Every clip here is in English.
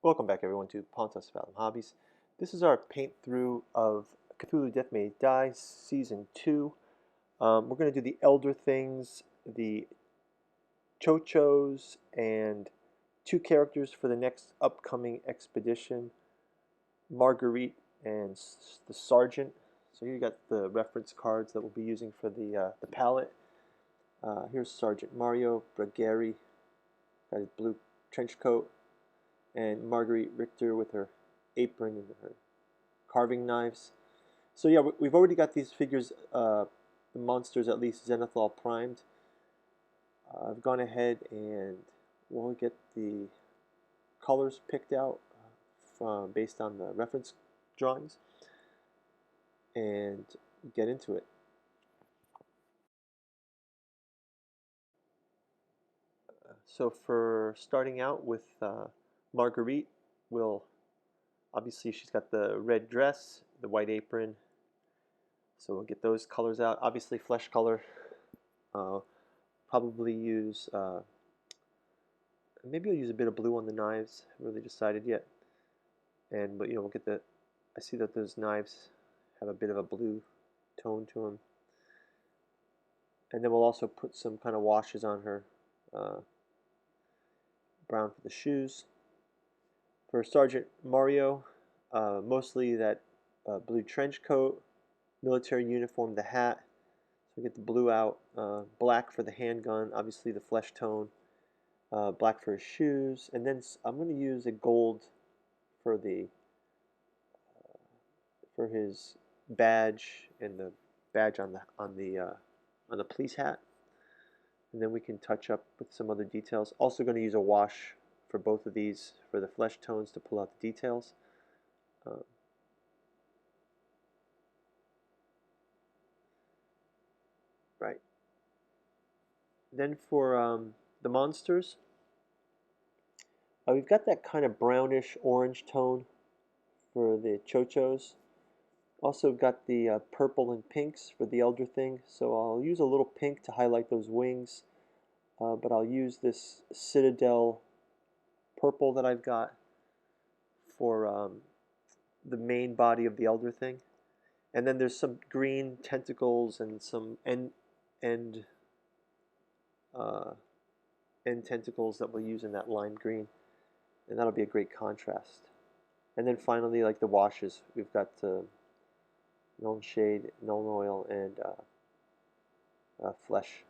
Welcome back everyone to Pontus Fathom Hobbies. This is our paint through of Cthulhu Death May Die Season 2. We're going to do the Elder Things, the Chochos, and two characters for the next upcoming expedition, Marguerite and the Sergeant. So here you got the reference cards that we'll be using for the palette. Here's Sergeant Mario Bragari, got his blue trench coat, and Marguerite Richter with her apron and her carving knives. So yeah, we've already got these figures, the monsters at least, Zenithal primed. I've gone ahead and we'll get the colors picked out based on the reference drawings and get into it. So for starting out with Marguerite, obviously she's got the red dress, the white apron, so we'll get those colors out. Obviously flesh color. Probably use, maybe I'll use a bit of blue on the knives. I haven't really decided yet. But we'll get I see that those knives have a bit of a blue tone to them. And then we'll also put some kind of washes on her. Brown for the shoes. For Sergeant Mario, mostly that blue trench coat, military uniform, the hat. So we get the blue out, black for the handgun, obviously the flesh tone, black for his shoes, and then I'm going to use a gold for for his badge and the badge on the police hat. And then we can touch up with some other details. Also going to use a wash for both of these for the flesh tones to pull out the details. Right. Then for the monsters, we've got that kind of brownish orange tone for the chochos. Also got the purple and pinks for the elder thing, so I'll use a little pink to highlight those wings, but I'll use this Citadel purple that I've got for the main body of the elder thing. And then there's some green tentacles and some end uh, end tentacles that we'll use in that lime green, and that'll be a great contrast. And then finally, like the washes, we've got Null Shade, Null Oil, and Flesh.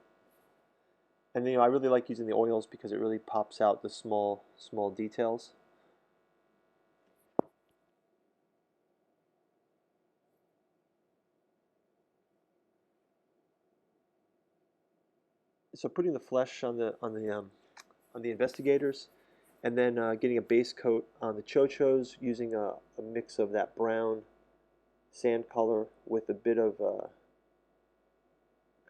And I really like using the oils because it really pops out the small details. So putting the flesh on the investigators, and then getting a base coat on the chochos using a mix of that brown sand color with a bit of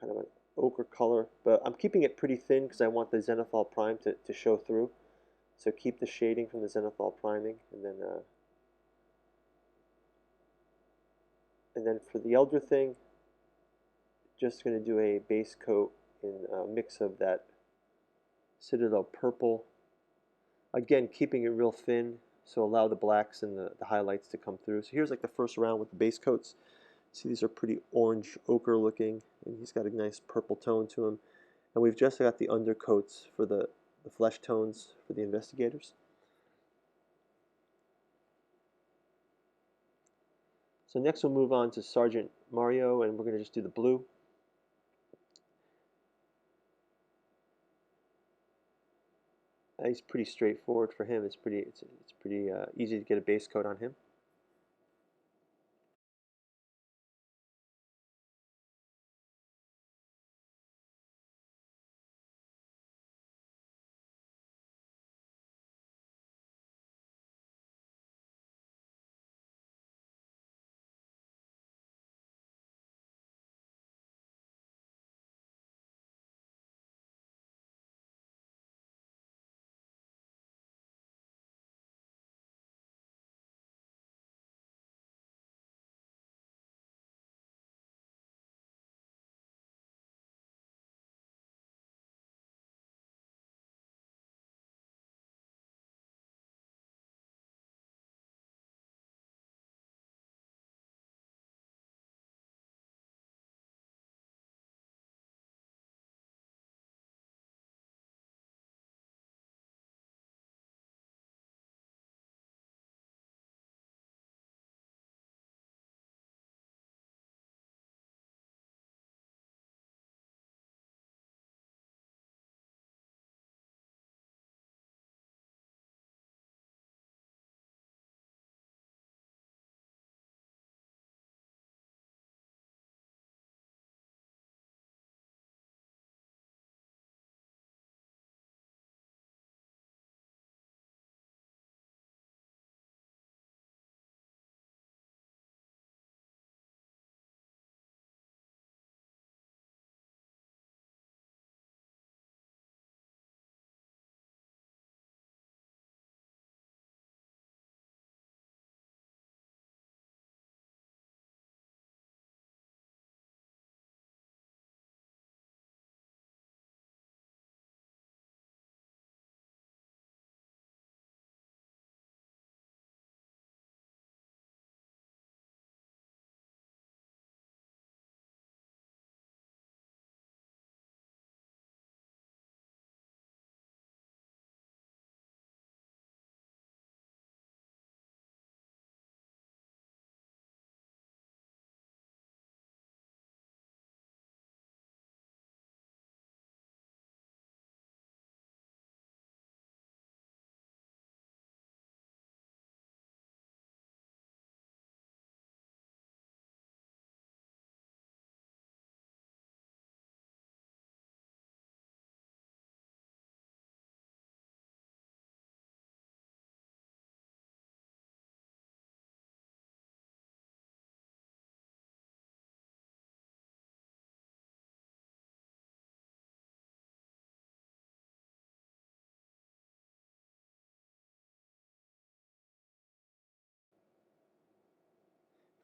kind of an ochre color. But I'm keeping it pretty thin because I want the Zenithal prime to show through. So keep the shading from the Zenithal priming, and then for the elder thing, just going to do a base coat in a mix of that Citadel purple. Again, keeping it real thin, so allow the blacks and the highlights to come through. So here's like the first round with the base coats. See, these are pretty orange ochre looking, and he's got a nice purple tone to him. And we've just got the undercoats for the flesh tones for the investigators. So next we'll move on to Sergeant Mario, and we're going to just do the blue. He's pretty straightforward for him. It's pretty easy to get a base coat on him.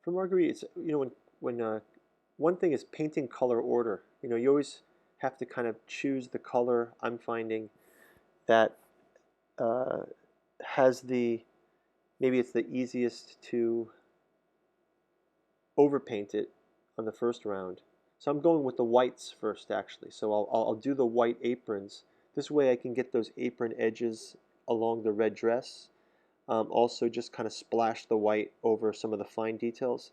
For Marguerite, it's, when one thing is painting color order. You always have to kind of choose the color I'm finding that uh, has maybe it's the easiest to overpaint it on the first round. So I'm going with the whites first, actually. So I'll do the white aprons. This way I can get those apron edges along the red dress. Also just kind of splash the white over some of the fine details.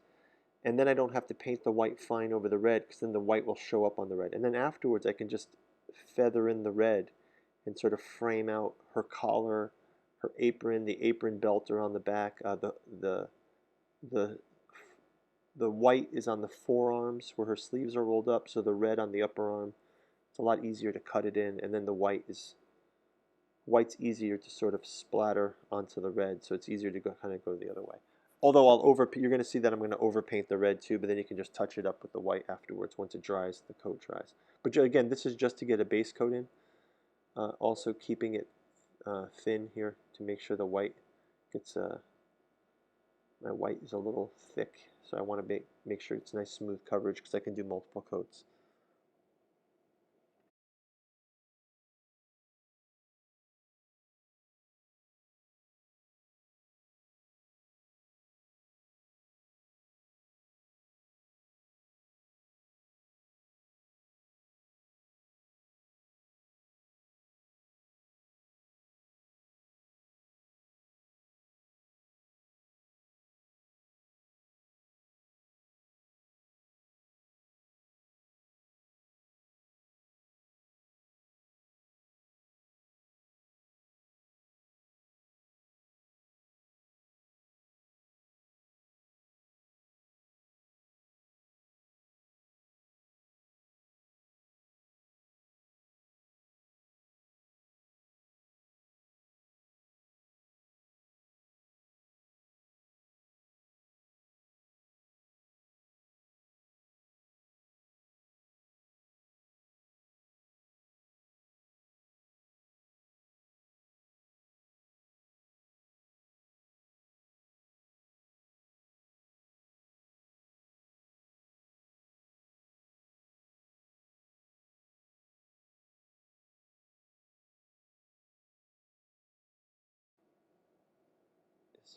And then I don't have to paint the white fine over the red, because then the white will show up on the red. And then afterwards I can just feather in the red and sort of frame out her collar, her apron, the apron belt around the back. The the white is on the forearms where her sleeves are rolled up, so the red on the upper arm. It's a lot easier to cut it in, and then the white's easier to sort of splatter onto the red, so it's easier to kind of go the other way. Although you're going to see that I'm going to overpaint the red too, but then you can just touch it up with the white afterwards once it dries, the coat dries. But again, this is just to get a base coat in. Also keeping it thin here to make sure the white gets my white is a little thick, so I want to make sure it's nice smooth coverage because I can do multiple coats.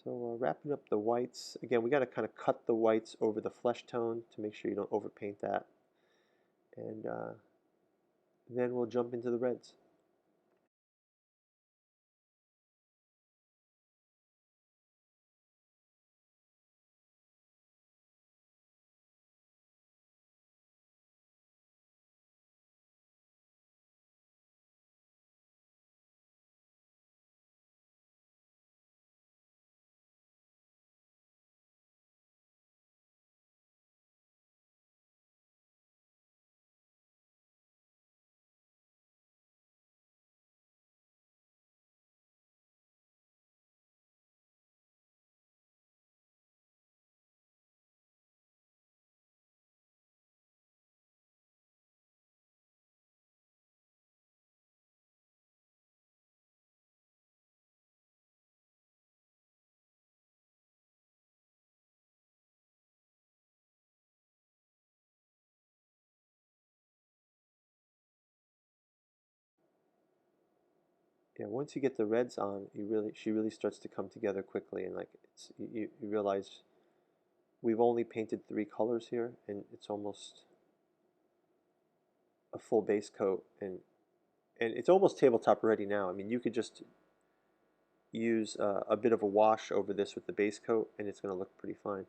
So wrapping up the whites, again, we got to kind of cut the whites over the flesh tone to make sure you don't overpaint that. And then we'll jump into the reds. Yeah, once you get the reds on, she really starts to come together quickly, and like you realize we've only painted 3 colors here, and it's almost a full base coat, and it's almost tabletop ready now. I mean, you could just use a bit of a wash over this with the base coat, and it's going to look pretty fine.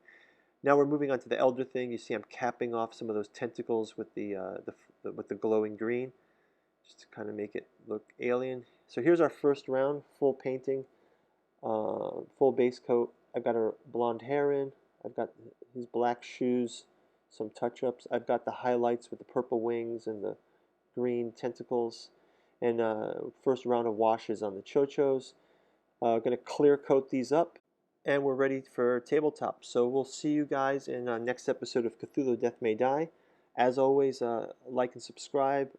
Now we're moving on to the elder thing. You see, I'm capping off some of those tentacles with with the glowing green, just to kind of make it look alien. So here's our first round, full painting, full base coat. I've got her blonde hair in. I've got his black shoes, some touch-ups. I've got the highlights with the purple wings and the green tentacles, and first round of washes on the chochos. Going to clear coat these up, and we're ready for tabletop. So we'll see you guys in next episode of Cthulhu Death May Die. As always, like and subscribe.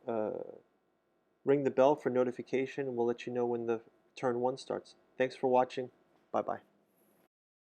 Ring the bell for notification, and we'll let you know when the turn 1 starts. Thanks for watching. Bye-bye.